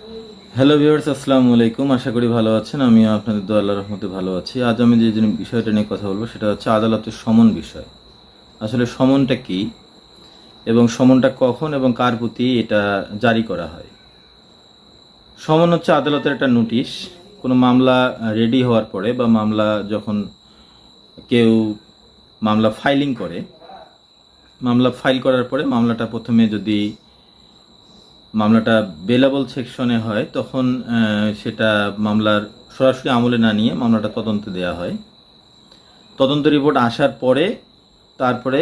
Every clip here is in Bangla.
হ্যালো ভিউয়ার্স, আসসালামু আলাইকুম। আশা করি ভালো আছেন। আমিও আপনাদের দোয়া আল্লাহর রহমতে ভালো আছি। আজ আমি যে বিষয়টা নিয়ে কথা বলবো সেটা হচ্ছে আদালতের সমন বিষয়। আসলে সমনটা কি এবং সমনটা কখন এবং কার প্রতি এটা জারি করা হয়। সমন হচ্ছে আদালতের একটা নোটিশ। কোনো মামলা রেডি হওয়ার পরে বা মামলা যখন কেউ মামলা ফাইলিং করে, মামলা ফাইল করার পরে মামলাটা প্রথমে যদি মামলাটা বেলেবল সেকশনে হয় তখন সেটা মামলার সরাসরি আমলে না নিয়ে মামলাটা তদন্তে দেওয়া হয়। তদন্ত রিপোর্ট আসার পরে তারপরে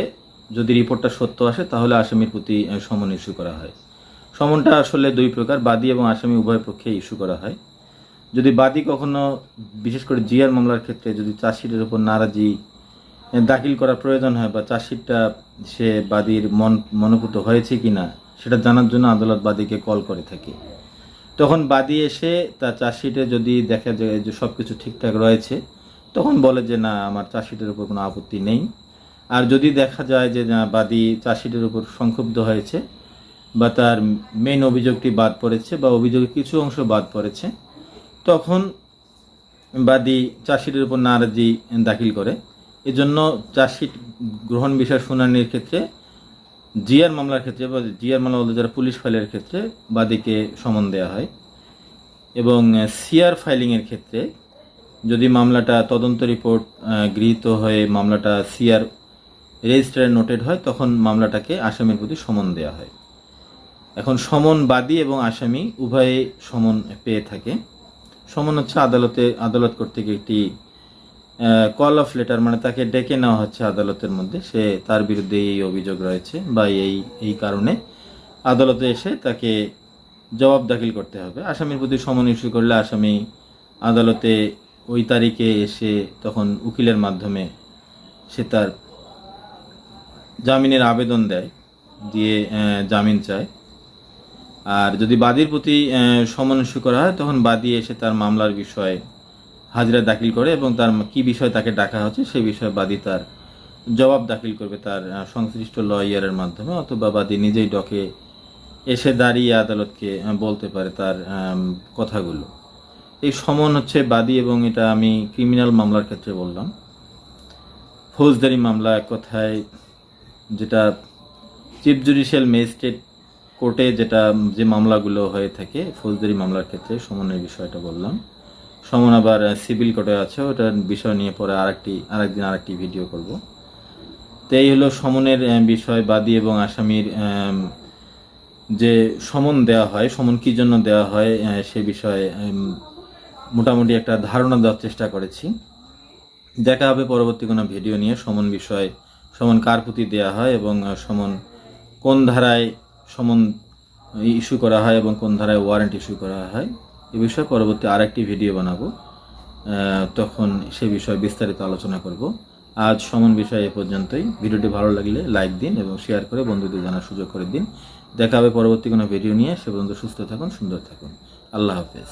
যদি রিপোর্টটা সত্য আসে তাহলে আসামির প্রতি সমন ইস্যু করা হয়। সমনটা আসলে দুই প্রকার, বাদী এবং আসামি উভয় পক্ষে ইস্যু করা হয়। যদি বাদী কখনো, বিশেষ করে জিআর মামলার ক্ষেত্রে, যদি চার্জশিটের উপর নারাজি দাখিল করা প্রয়োজন হয় বা চার্জশিটটা সে বাদীর মনোপুত হয়েছে কিনা সেটা জানার জন্য আদালত বাদীকে কল করে থাকে। তখন বাদী এসে তার চার্জশিটে যদি দেখা যায় যে সব কিছু ঠিকঠাক রয়েছে তখন বলে যে না, আমার চার্জশিটের উপর কোনো আপত্তি নেই। আর যদি দেখা যায় যে না, বাদী চার্জশিটের উপর সংক্ষুব্ধ হয়েছে বা তার মেইন অভিযোগটি বাদ পড়েছে বা অভিযোগের কিছু অংশ বাদ পড়েছে, তখন বাদী চার্জশিটের উপর নারাজি দাখিল করে। এজন্য চার্জশিট গ্রহণ বিষয় শুনানির ক্ষেত্রে জিআর মামলার ক্ষেত্রে বা জিআর মামলা বলতে যারা পুলিশ ফাইলের ক্ষেত্রে বাদীকে সমন দেওয়া হয়। এবং সিআর ফাইলিংয়ের ক্ষেত্রে যদি মামলাটা তদন্ত রিপোর্ট গৃহীত হয়ে মামলাটা সিআর রেজিস্ট্রারে নোটেড হয় তখন মামলাটাকে আসামির প্রতি সমন দেওয়া হয়। এখন সমন বাদী এবং আসামি উভয়ে সমন পেয়ে থাকে। সমন হচ্ছে আদালত কর্তৃক একটি কল অফ লেটার, মানে তাকে ডেকে নেওয়া হচ্ছে আদালতের মধ্যে, সে তার বিরুদ্ধে এই অভিযোগ রয়েছে বা এই কারণে আদালতে এসে তাকে জবাব দাখিল করতে হবে। আসামির প্রতি সমন ইস্যু করলে আসামি আদালতে ওই তারিখে এসে তখন উকিলের মাধ্যমে সে তার জামিনের আবেদন দেয়, দিয়ে জামিন চায়। আর যদি বাদীর প্রতি সমন ইস্যু করা হয় তখন বাদী এসে তার মামলার বিষয়ে হাজিরা দাখিল করে এবং তার কি বিষয় তাকে ডাকা হচ্ছে সেই বিষয়ে বাদী তার জবাব দাখিল করবে তার সংশ্লিষ্ট লয়ারের মাধ্যমে, অথবা বাদী নিজেই ডকে এসে দাঁড়িয়ে আদালতকে বলতে পারে তার কথাগুলো। এই সমন হচ্ছে বাদী, এবং এটা আমি ক্রিমিনাল মামলার ক্ষেত্রে বললাম। ফৌজদারি মামলা, এক কথায় যেটা চিফ জুডিশিয়াল ম্যাজিস্ট্রেট কোর্টে যে মামলাগুলো হয়ে থাকে ফৌজদারি মামলার ক্ষেত্রে সমনের বিষয়টা বললাম। সমন আবার সিভিল কোর্টে আছে, ওটার বিষয় নিয়ে পরে আরেকদিন আরেকটি ভিডিও করব। তো এই হলো সমনের বিষয়। বাদী এবং আসামির যে সমন দেওয়া হয়, সমন কি জন্য দেওয়া হয় সে বিষয়ে মোটামুটি একটা ধারণা দেওয়ার চেষ্টা করেছি। দেখা হবে পরবর্তী কোনো ভিডিও নিয়ে সমন বিষয়, সমন কার প্রতি দেওয়া হয় এবং সমন কোন ধারায় সমন ইস্যু করা হয় এবং কোন ধারায় ওয়ারেন্ট ইস্যু করা হয় এ বিষয়ে পরবর্তী আরেকটি ভিডিও বানাবো, তখন সে বিষয়ে বিস্তারিত আলোচনা করব। আজ সমন বিষয় এ পর্যন্তই। ভিডিওটি ভালো লাগলে লাইক দিন এবং শেয়ার করে বন্ধুদের জানার সুযোগ করে দিন। দেখা হবে পরবর্তী কোনো ভিডিও নিয়ে। সে পর্যন্ত সুস্থ থাকুন, সুন্দর থাকুন। আল্লাহ হাফেজ।